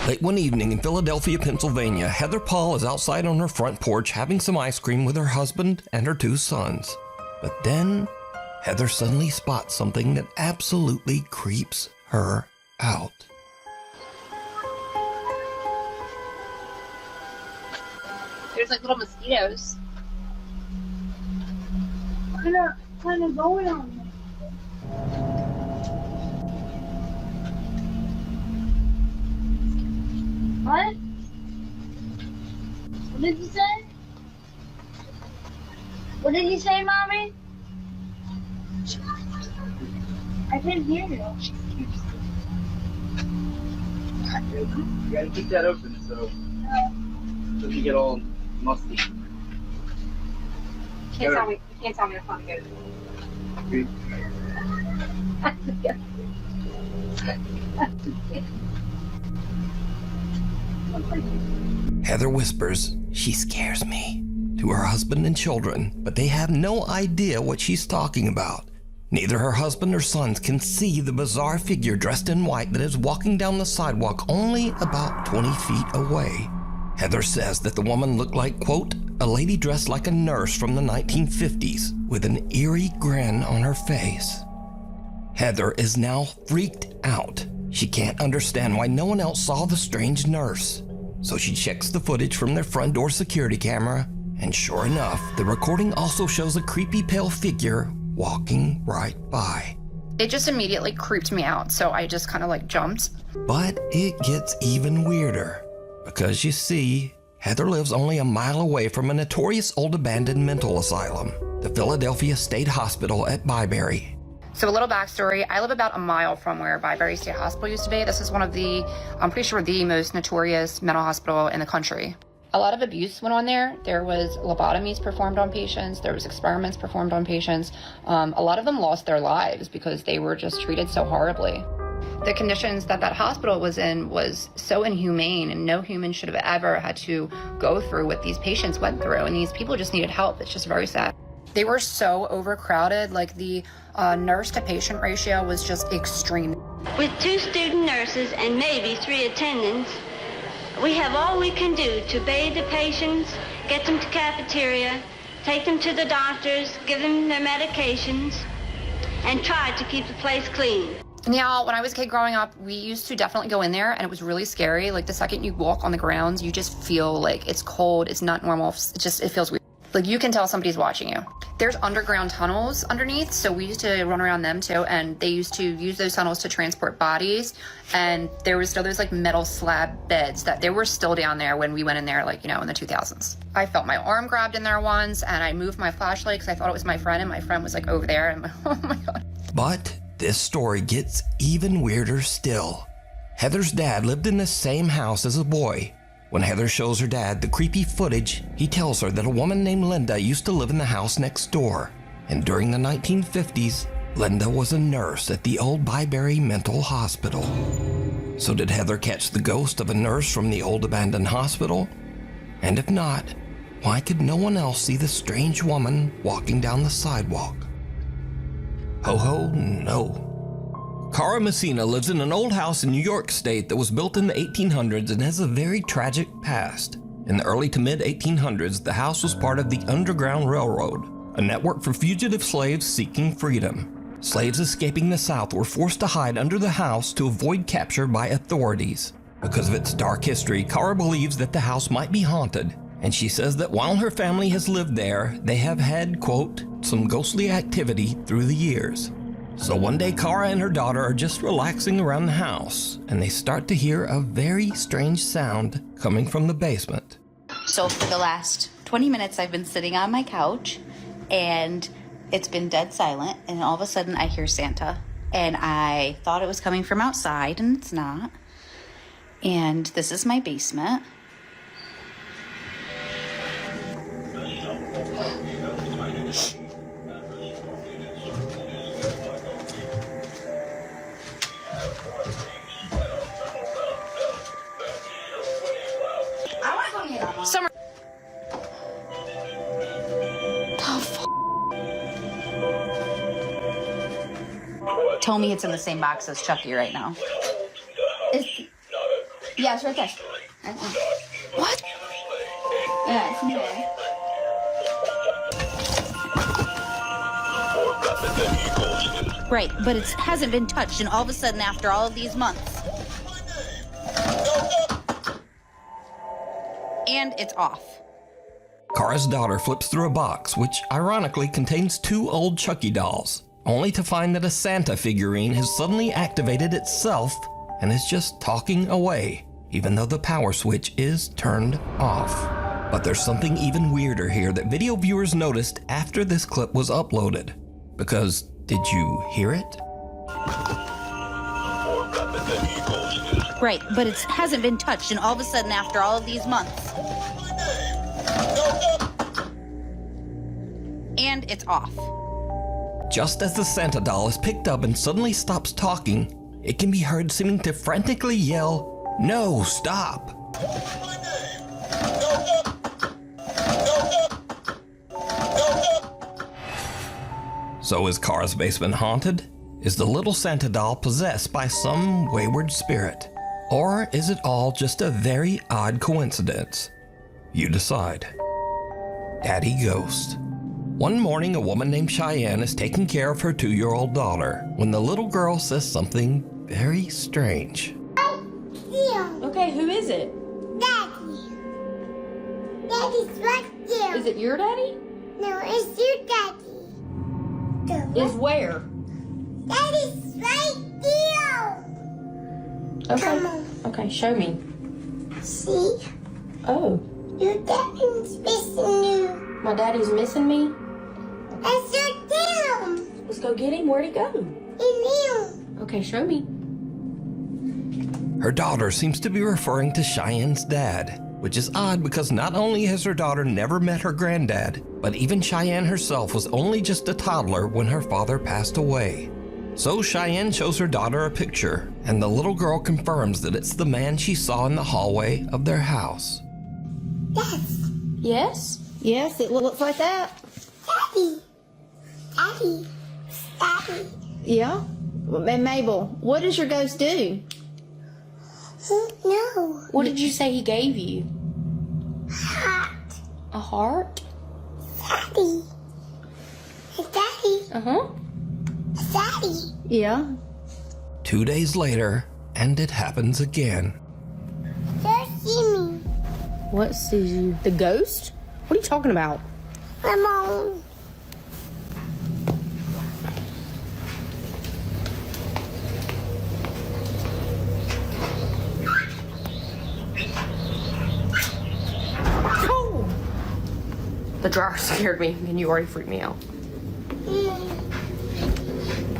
Late one evening in Philadelphia, Pennsylvania, Heather Paul is outside on her front porch having some ice cream with her husband and her 2 sons. But then, Heather suddenly spots something that absolutely creeps her out. There's like little mosquitoes. What kind of going on here? What? What did you say? What did you say, Mommy? I can't hear you. You gotta keep that open so it doesn't get all musty. You can't tell me if I'm good. Heather whispers, "She scares me," to her husband and children, but they have no idea what she's talking about. Neither her husband or sons can see the bizarre figure dressed in white that is walking down the sidewalk only about 20 feet away. Heather says that the woman looked like, quote, a lady dressed like a nurse from the 1950s with an eerie grin on her face. Heather is now freaked out. She can't understand why no one else saw the strange nurse. So she checks the footage from their front door security camera, and sure enough, the recording also shows a creepy pale figure walking right by. It just immediately creeped me out, so I just kind of like jumped. But it gets even weirder, because you see, Heather lives only a mile away from a notorious old abandoned mental asylum, the Philadelphia State Hospital at Byberry. So a little backstory, I live about a mile from where Byberry State Hospital used to be. This is one of the, I'm pretty sure the most notorious mental hospital in the country. A lot of abuse went on there. There was lobotomies performed on patients. There was experiments performed on patients. A lot of them lost their lives because they were just treated so horribly. The conditions that that hospital was in was so inhumane, and no human should have ever had to go through what these patients went through. And these people just needed help. It's just very sad. They were so overcrowded, like the nurse to patient ratio was just extreme. With 2 student nurses and maybe 3 attendants, we have all we can do to bathe the patients, get them to cafeteria, take them to the doctors, give them their medications, and try to keep the place clean. Now, when I was a kid growing up, we used to definitely go in there, and it was really scary. Like the second you walk on the grounds, you just feel like it's cold, it's not normal, it feels weird. Like you can tell somebody's watching you. There's underground tunnels underneath, so we used to run around them too, and they used to use those tunnels to transport bodies, and there was still those like metal slab beds that they were still down there when we went in there, like, you know, in the 2000s. I felt my arm grabbed in there once, and I moved my flashlight because I thought it was my friend, and my friend was like over there, and I'm like, oh my God. But this story gets even weirder still. Heather's dad lived in the same house as a boy. When Heather shows her dad the creepy footage, he tells her that a woman named Linda used to live in the house next door. And during the 1950s, Linda was a nurse at the old Byberry Mental Hospital. So did Heather catch the ghost of a nurse from the old abandoned hospital? And if not, why could no one else see the strange woman walking down the sidewalk? Ho ho, no. Cara Messina lives in an old house in New York State that was built in the 1800s and has a very tragic past. In the early to mid 1800s, the house was part of the Underground Railroad, a network for fugitive slaves seeking freedom. Slaves escaping the South were forced to hide under the house to avoid capture by authorities. Because of its dark history, Cara believes that the house might be haunted, and she says that while her family has lived there, they have had, quote, some ghostly activity through the years. So one day, Cara and her daughter are just relaxing around the house, and they start to hear a very strange sound coming from the basement. So for the last 20 minutes, I've been sitting on my couch, and it's been dead silent, and all of a sudden I hear Santa. And I thought it was coming from outside, and it's not. And this is my basement. Summer. Tell me it's in the same box as Chucky right now. Yeah, it's right there. What? Yeah, it's in there. Right, but it hasn't been touched, and all of a sudden, after all of these months, and it's off. Kara's daughter flips through a box, which ironically contains 2 old Chucky dolls, only to find that a Santa figurine has suddenly activated itself and is just talking away, even though the power switch is turned off. But there's something even weirder here that video viewers noticed after this clip was uploaded. Because, did you hear it? Right, but it hasn't been touched, and all of a sudden, after all of these months, and it's off. Just as the Santa doll is picked up and suddenly stops talking, it can be heard seeming to frantically yell, "No, stop!" So is Kara's basement haunted? Is the little Santa doll possessed by some wayward spirit? Or is it all just a very odd coincidence? You decide. Daddy Ghost. One morning, a woman named Cheyenne is taking care of her 2-year-old daughter when the little girl says something very strange. Okay, who is it? Daddy. Daddy's right there. Is it your daddy? No, it's your daddy. Is where? Daddy's right there. Okay. Come on. Okay, show me. See? Oh, Your daddy's missing you. my daddy's missing me? That's your dad. Let's go get him. Where'd he go? In you. Okay, show me. Her daughter seems to be referring to Cheyenne's dad, which is odd because not only has her daughter never met her granddad, but even Cheyenne herself was only just a toddler when her father passed away. So Cheyenne shows her daughter a picture, and the little girl confirms that it's the man she saw in the hallway of their house. Yes. Yes? Yes, it looks like that. Daddy. Daddy. Daddy. Yeah? And Mabel, what does your ghost do? No. What did you say he gave you? Heart. A heart? Daddy. Daddy. Uh-huh. Daddy. Yeah. 2 days later, and it happens again. Just see me. What sees you? The ghost? What are you talking about? Come on. Oh! The dryer scared me, and you already freaked me out.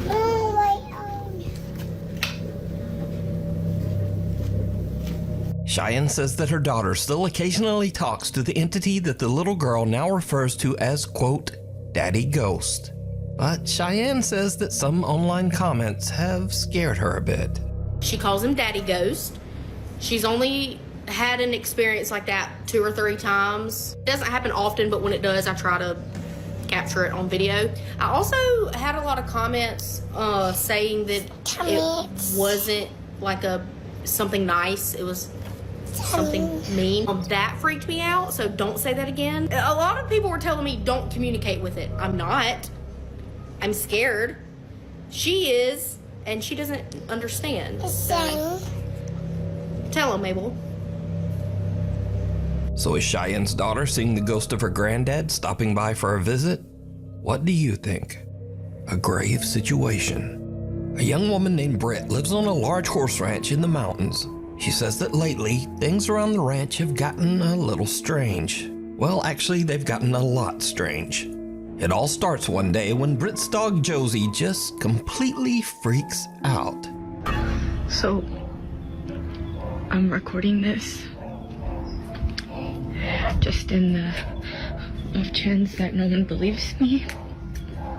Oh, my own. Cheyenne says that her daughter still occasionally talks to the entity that the little girl now refers to as, quote, Daddy Ghost. But Cheyenne says that some online comments have scared her a bit. She calls him Daddy Ghost. She's only had an experience like that 2 or 3 times. It doesn't happen often, but when it does, I try to capture it on video. I also had a lot of comments saying that it wasn't like something nice. It was something mean. That freaked me out, so don't say that again. A lot of people were telling me don't communicate with it. I'm not. I'm scared. She is, and she doesn't understand. So, tell him, Mabel. So is Cheyenne's daughter seeing the ghost of her granddad stopping by for a visit? What do you think? A grave situation. A young woman named Britt lives on a large horse ranch in the mountains. She says that lately, things around the ranch have gotten a little strange. Well, actually, they've gotten a lot strange. It all starts one day when Britt's dog Josie just completely freaks out. So, I'm recording this just in the off chance that no one believes me.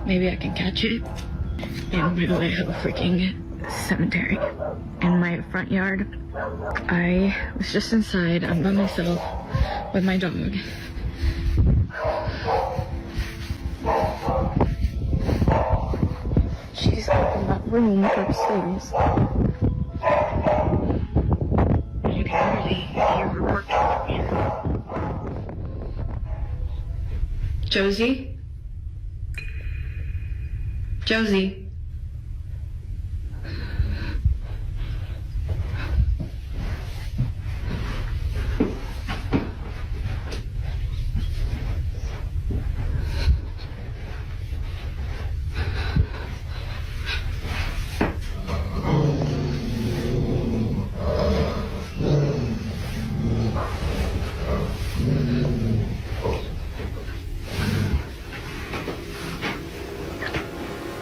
Maybe I can catch it. And by the way, I have a freaking cemetery in my front yard. I was just inside. I'm by myself with my dog. She's up in that room upstairs. Okay. hear her working. Josie? Josie?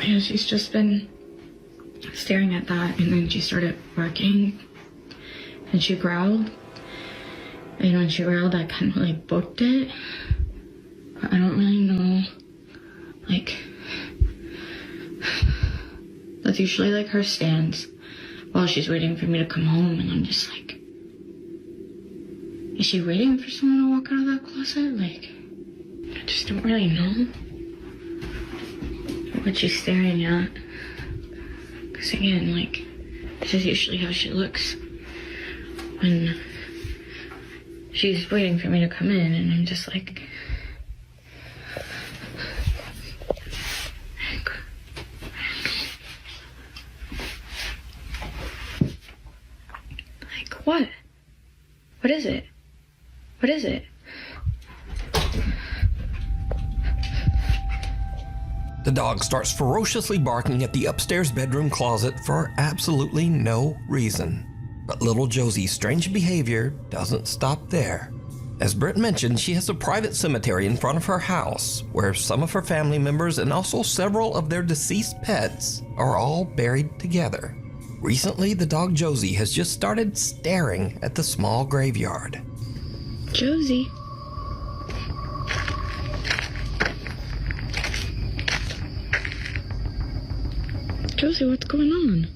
Yeah, she's just been staring at that, and then she started barking, and she growled. And when she growled, I kind of like booked it. But I don't really know, like, that's usually like her stance while she's waiting for me to come home, and I'm just like, is she waiting for someone to walk out of that closet? Like, I just don't really know what she's staring at. Because again, like, this is usually how she looks when she's waiting for me to come in, and I'm just like, what? What is it? What is it? The dog starts ferociously barking at the upstairs bedroom closet for absolutely no reason. But little Josie's strange behavior doesn't stop there. As Britt mentioned, she has a private cemetery in front of her house where some of her family members and also several of their deceased pets are all buried together. Recently, the dog Josie has just started staring at the small graveyard. Josie. Josie, what's going on?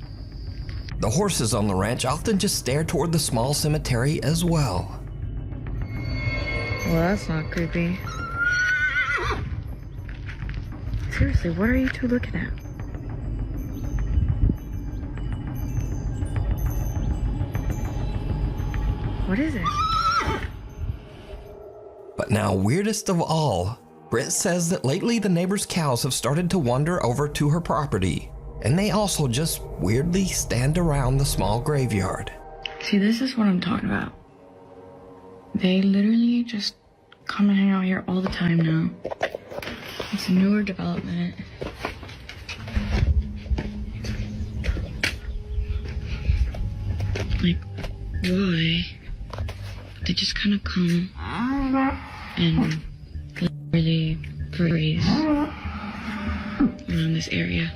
The horses on the ranch often just stare toward the small cemetery as well. Well, that's not creepy. Seriously, what are you two looking at? What is it? But now, weirdest of all, Britt says that lately the neighbors' cows have started to wander over to her property, and they also just weirdly stand around the small graveyard. See, this is what I'm talking about. They literally just come and hang out here all the time now. It's a newer development. Like, why? They just kind of come and literally freeze around this area.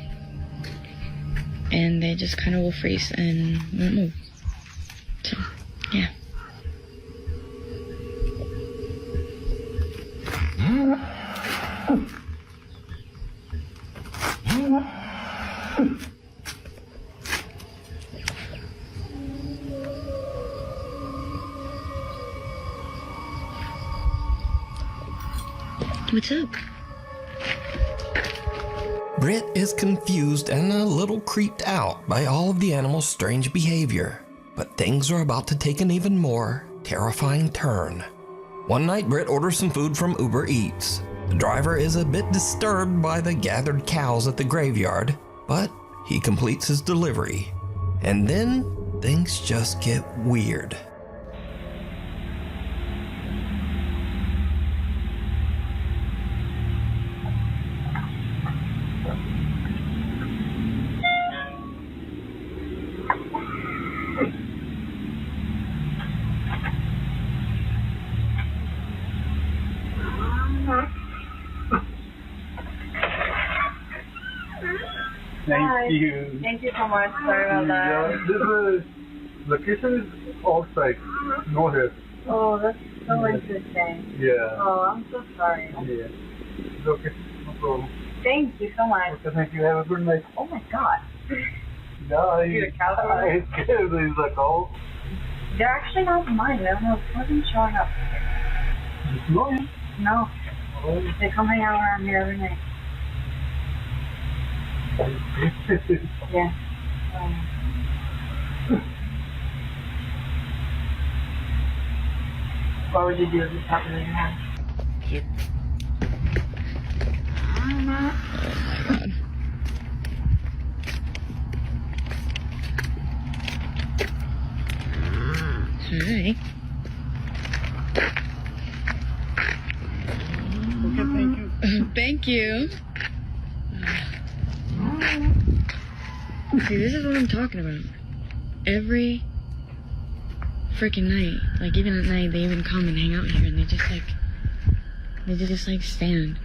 And they just kind of will freeze and won't move. So, yeah. What's up? Britt is confused and a little creeped out by all of the animals' strange behavior. But things are about to take an even more terrifying turn. One night, Britt orders some food from Uber Eats. The driver is a bit disturbed by the gathered cows at the graveyard, but he completes his delivery. And then things just get weird. Thank you. Thank you so much. Sorry about that. This is location is outside. No here. Oh, that's so interesting. Yeah. Oh, I'm so sorry. Yeah. It's okay. No problem. Thank you so much. Okay, thank you. Have a good night. Oh my god. Yeah, You're a cow? I scared. There's a cow. They're actually not mine. I don't know. It wasn't showing up. No. No. Oh. They come hang out around here every night. Yeah. What would you do if this happened in your house? Yep. Oh my god. Hi. Okay, thank you. Thank you. See, this is what I'm talking about. Every freaking night, like even at night, they even come and hang out here, and they just like stand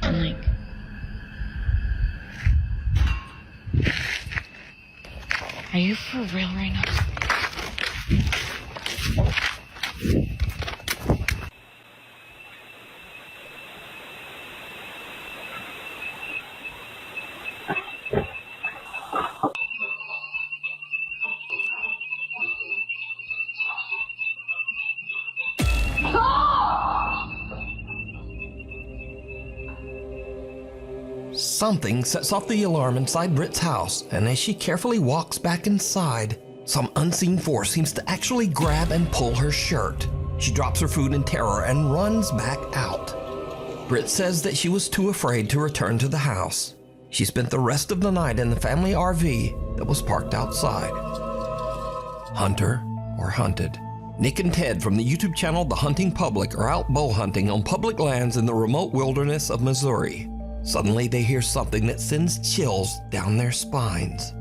and like. Are you for real right now? Something sets off the alarm inside Britt's house, and as she carefully walks back inside, some unseen force seems to actually grab and pull her shirt. She drops her food in terror and runs back out. Britt says that she was too afraid to return to the house. She spent the rest of the night in the family RV that was parked outside. Hunter or hunted. Nick and Ted from the YouTube channel The Hunting Public are out bow hunting on public lands in the remote wilderness of Missouri. Suddenly they hear something that sends chills down their spines.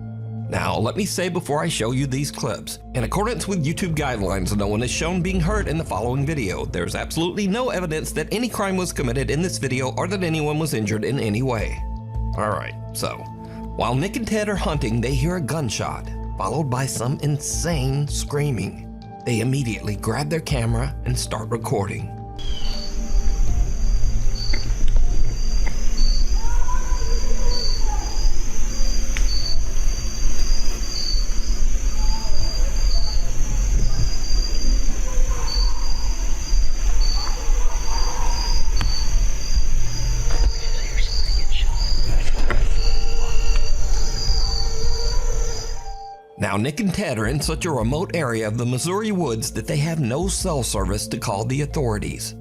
Now, let me say before I show you these clips, in accordance with YouTube guidelines, no one is shown being hurt in the following video. There's absolutely no evidence that any crime was committed in this video or that anyone was injured in any way. Alright, so, while Nick and Ted are hunting, they hear a gunshot, followed by some insane screaming. They immediately grab their camera and start recording. Now, Nick and Ted are in such a remote area of the Missouri woods that they have no cell service to call the authorities.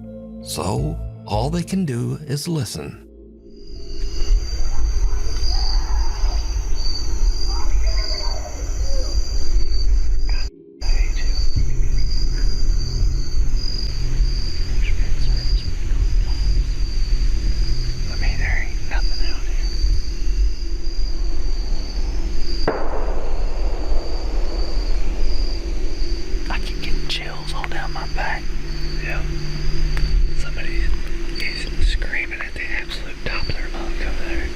So, all they can do is listen. Chills all down my back. Yeah. Somebody is screaming at the absolute top of their lungs over there.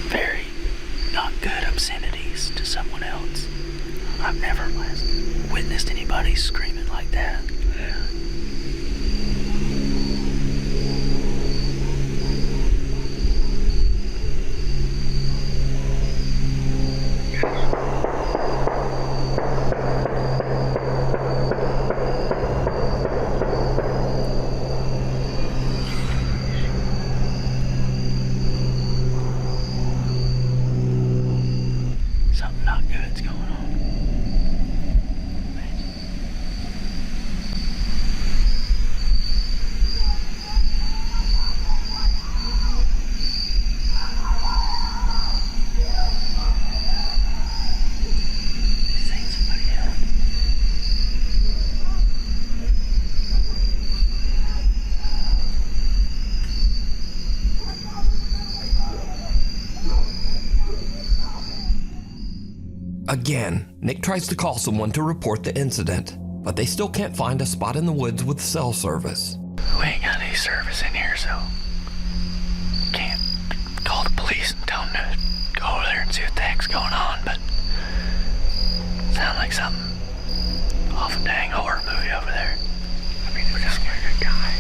Very not good obscenities to someone else. I've never witnessed anybody screaming like that. Yeah. Something not good's going on. Again, Nick tries to call someone to report the incident, but they still can't find a spot in the woods with cell service. We ain't got any service in here, so can't call the police and tell them to go over there and see what the heck's going on, but sound like something off a dang horror movie over there. I mean, it sounds like a guy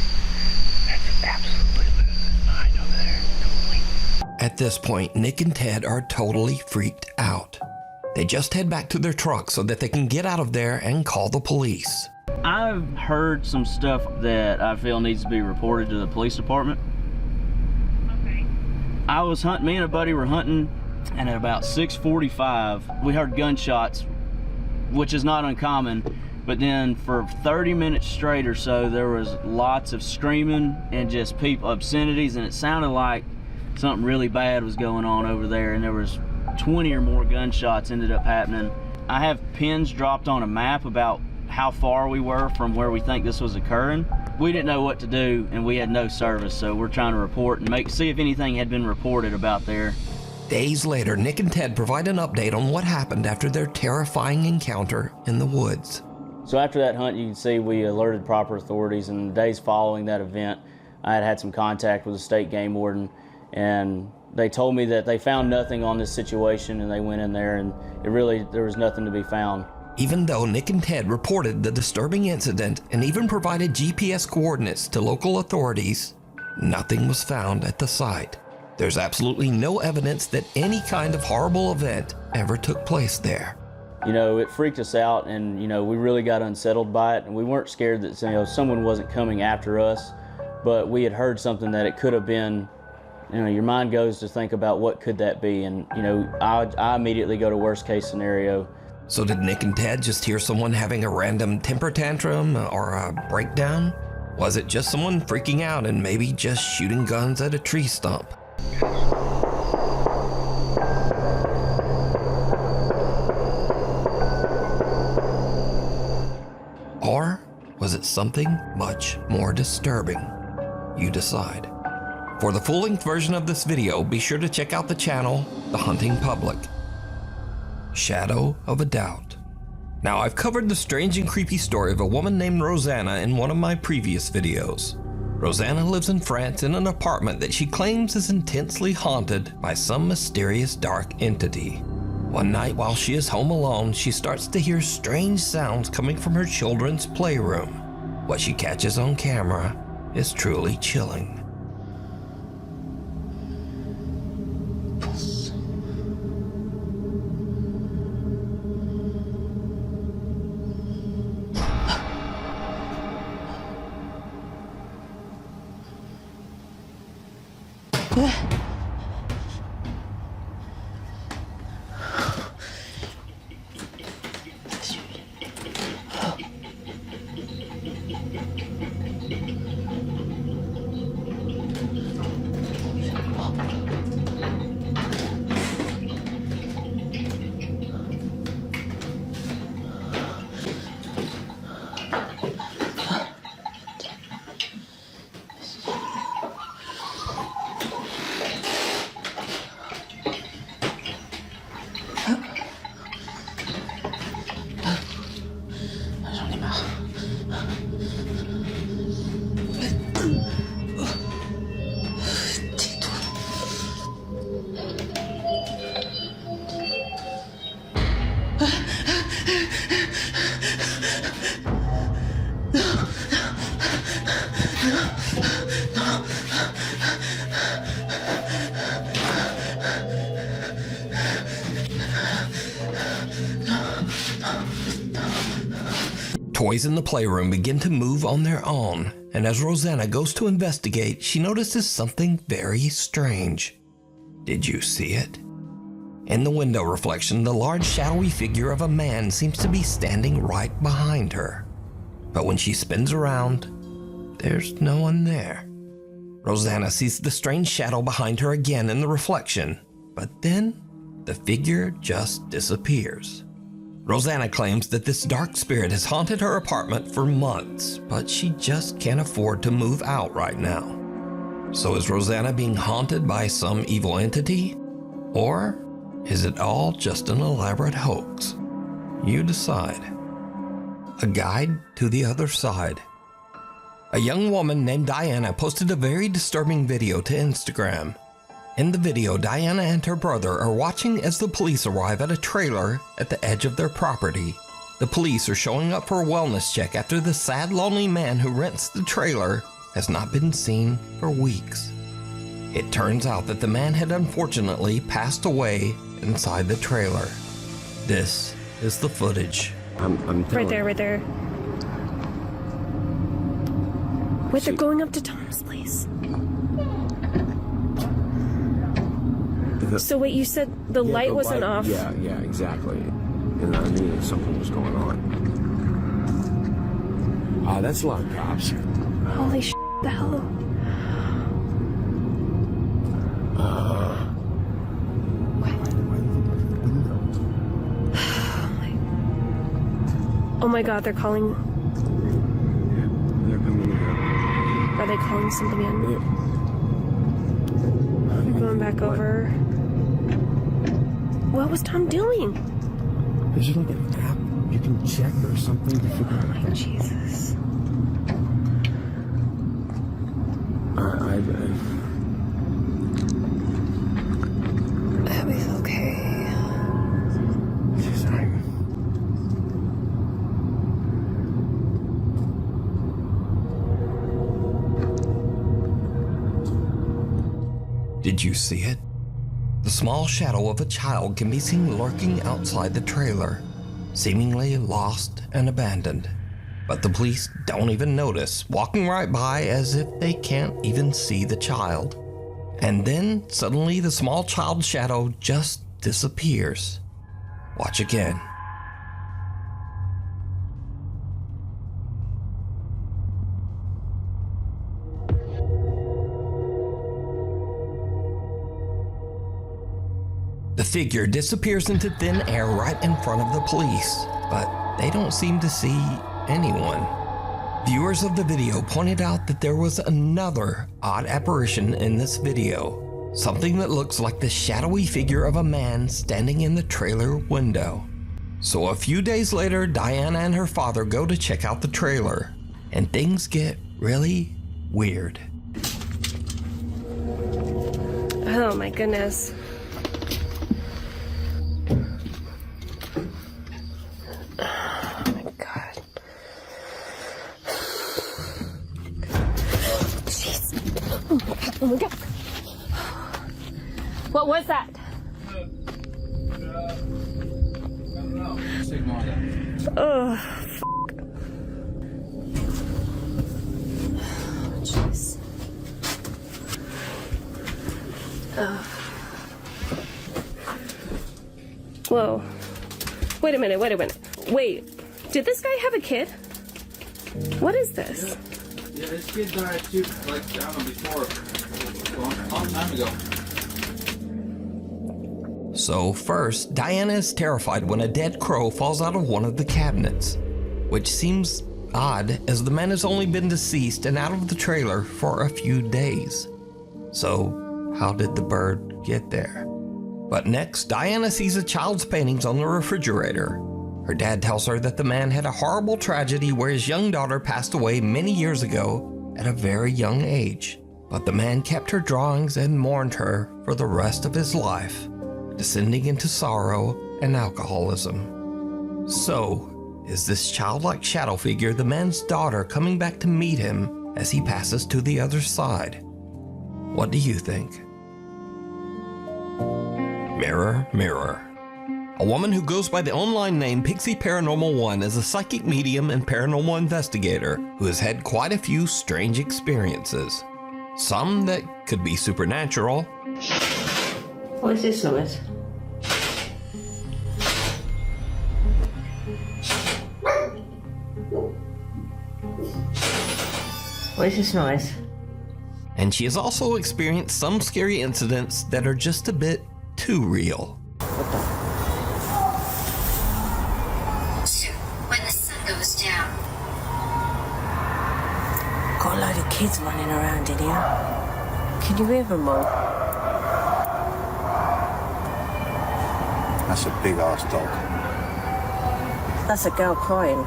that's absolutely losing his mind over there. Totally. At this point, Nick and Ted are totally freaked out. They just head back to their truck so that they can get out of there and call the police. I've heard some stuff that I feel needs to be reported to the police department. Okay. I was hunting, me and a buddy were hunting, and at about 6:45, we heard gunshots, which is not uncommon. But then for 30 minutes straight or so, there was lots of screaming and just people, obscenities, and it sounded like something really bad was going on over there, and there was 20 or more gunshots ended up happening. I have pins dropped on a map about how far we were from where we think this was occurring. We didn't know what to do, and we had no service, so we're trying to report and see if anything had been reported about there. Days later, Nick and Ted provide an update on what happened after their terrifying encounter in the woods. So after that hunt, you can see we alerted proper authorities, and the days following that event, I had some contact with the state game warden, and they told me that they found nothing on this situation, and they went in there, and there was nothing to be found. Even though Nick and Ted reported the disturbing incident and even provided GPS coordinates to local authorities, nothing was found at the site. There's absolutely no evidence that any kind of horrible event ever took place there. You know, it freaked us out, and you know, we really got unsettled by it, and we weren't scared that someone wasn't coming after us, but we had heard something that it could have been. You know, your mind goes to think about what could that be, and you know, I immediately go to worst case scenario. So did Nick and Ted just hear someone having a random temper tantrum or a breakdown? Was it just someone freaking out and maybe just shooting guns at a tree stump? Or was it something much more disturbing? You decide. For the full-length version of this video, be sure to check out the channel, The Hunting Public. Shadow of a Doubt. Now, I've covered the strange and creepy story of a woman named Rosanna in one of my previous videos. Rosanna lives in France in an apartment that she claims is intensely haunted by some mysterious dark entity. One night while she is home alone, she starts to hear strange sounds coming from her children's playroom. What she catches on camera is truly chilling. Toys in the playroom begin to move on their own, and as Rosanna goes to investigate, she notices something very strange. Did you see it? In the window reflection, the large shadowy figure of a man seems to be standing right behind her. But when she spins around, there's no one there. Rosanna sees the strange shadow behind her again in the reflection, but then the figure just disappears. Rosanna claims that this dark spirit has haunted her apartment for months, but she just can't afford to move out right now. So is Rosanna being haunted by some evil entity? Or is it all just an elaborate hoax? You decide. A guide to the other side. A young woman named Diana posted a very disturbing video to Instagram. In the video, Diana and her brother are watching as the police arrive at a trailer at the edge of their property. The police are showing up for a wellness check after the sad, lonely man who rents the trailer has not been seen for weeks. It turns out that the man had unfortunately passed away inside the trailer. This is the footage. I'm right there. Wait, they're going up to Tom's place. So wait, you said the light wasn't off? Yeah, exactly. And I knew that something was going on. Oh, that's a lot of cops. Holy shit, the hell? Oh my god, they're calling. They're coming in. Are they calling somebody in? Yeah. We're going back over. What was Tom doing? Is there like an app you can check or something to figure out? Oh, Jesus. Abby's okay. Did you see it? The small shadow of a child can be seen lurking outside the trailer, seemingly lost and abandoned. But the police don't even notice, walking right by as if they can't even see the child. And then suddenly the small child's shadow just disappears. Watch again. The figure disappears into thin air right in front of the police, but they don't seem to see anyone. Viewers of the video pointed out that there was another odd apparition in this video, something that looks like the shadowy figure of a man standing in the trailer window. So a few days later, Diana and her father go to check out the trailer, and things get really weird. Oh my goodness. Oh my god. What was that? Oh, jeez. Whoa. Wait a minute. Wait, did this guy have a kid? What is this? Yeah, this kid died too, like, I don't know, before, a long time ago. So first, Diana is terrified when a dead crow falls out of one of the cabinets, which seems odd as the man has only been deceased and out of the trailer for a few days. So how did the bird get there? But next, Diana sees a child's paintings on the refrigerator. Her dad tells her that the man had a horrible tragedy where his young daughter passed away many years ago at a very young age. But the man kept her drawings and mourned her for the rest of his life, descending into sorrow and alcoholism. So, is this childlike shadow figure the man's daughter coming back to meet him as he passes to the other side? What do you think? Mirror, mirror. A woman who goes by the online name Pixie Paranormal 1 is a psychic medium and paranormal investigator who has had quite a few strange experiences. Some that could be supernatural. What is this noise? What is this noise? And she has also experienced some scary incidents that are just a bit too real. When the sun goes down. Got a load of kids running around in here. Can you hear them all? That's a big ass dog. That's a girl crying.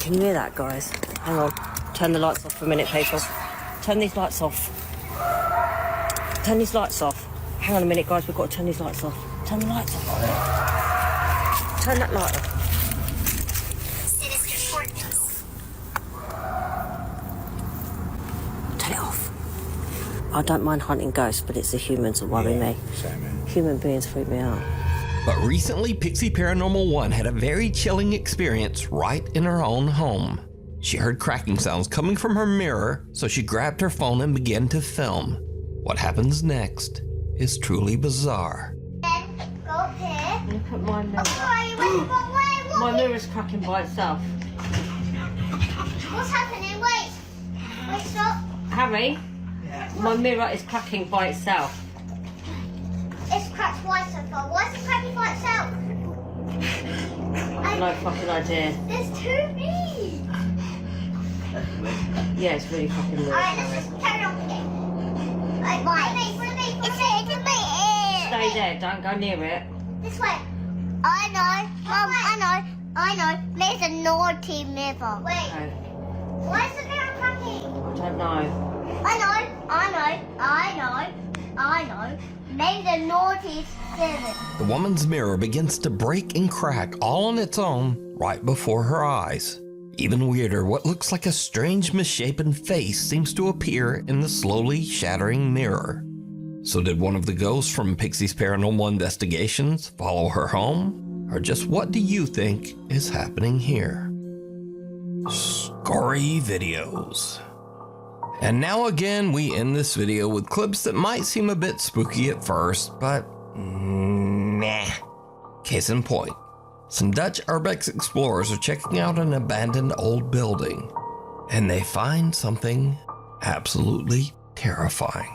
Can you hear that, guys? Hang on. Turn the lights off for a minute, people. Turn these lights off. Turn these lights off. Hang on a minute, guys. We've got to turn these lights off. Turn the lights off. Turn that light off. Turn it off. I don't mind hunting ghosts, but it's the humans that worry me. Same here. Human beings freak me out. But recently, Pixie Paranormal 1 had a very chilling experience right in her own home. She heard cracking sounds coming from her mirror, so she grabbed her phone and began to film. What happens next is truly bizarre. Look at my mirror. My mirror's cracking by itself. What's happening? Wait. Wait, stop. Harry, my mirror is cracking by itself. It's cracked twice so far. Why is it cracking by itself? No fucking idea. There's too big. Yeah, it's really fucking weird. Alright, let's just carry on with it. Right, follow me. It's me. Stay there, don't go near it. This way. I know. Mum, I know. There's a naughty mirror. Wait. Okay. Why is the mirror cracking? I don't know. I know. There's a naughty seven. The woman's mirror begins to break and crack all on its own right before her eyes. Even weirder, what looks like a strange misshapen face seems to appear in the slowly shattering mirror. So did one of the ghosts from Pixie's Paranormal Investigations follow her home? Or just what do you think is happening here? Scary videos. And now again, we end this video with clips that might seem a bit spooky at first, but nah. Case in point, some Dutch urbex explorers are checking out an abandoned old building, and they find something absolutely terrifying.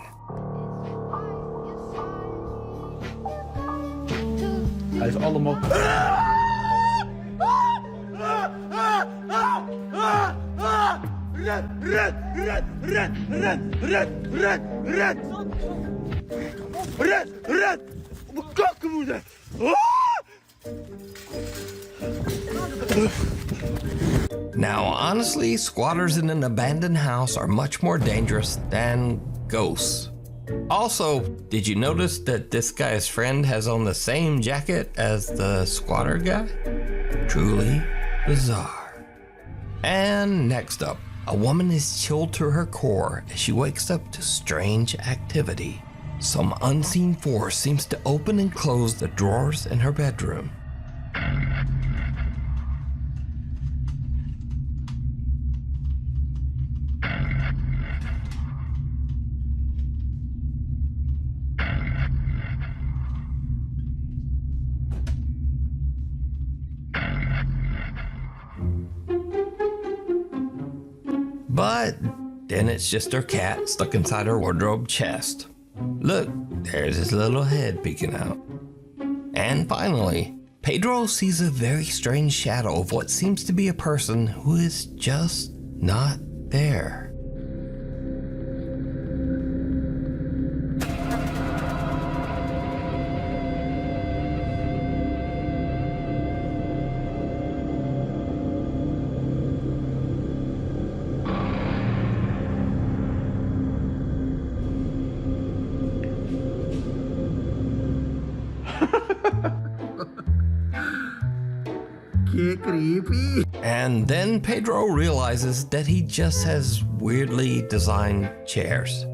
Hij is allemaal... Red! Mijn kakkenmoeder! Now, honestly, squatters in an abandoned house are much more dangerous than ghosts. Also, did you notice that this guy's friend has on the same jacket as the squatter guy? Truly bizarre. And next up, a woman is chilled to her core as she wakes up to strange activity. Some unseen force seems to open and close the drawers in her bedroom. But then it's just her cat stuck inside her wardrobe chest. Look, there's his little head peeking out. And finally, Pedro sees a very strange shadow of what seems to be a person who is just not there. Qué creepy. And then Pedro realizes that he just has weirdly designed chairs.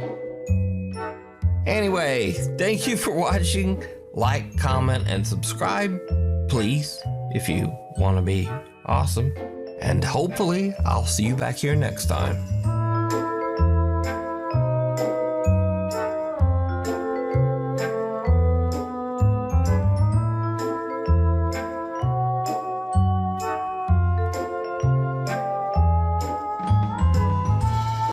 Anyway, thank you for watching. Like, comment, and subscribe, please, if you want to be awesome. And hopefully, I'll see you back here next time.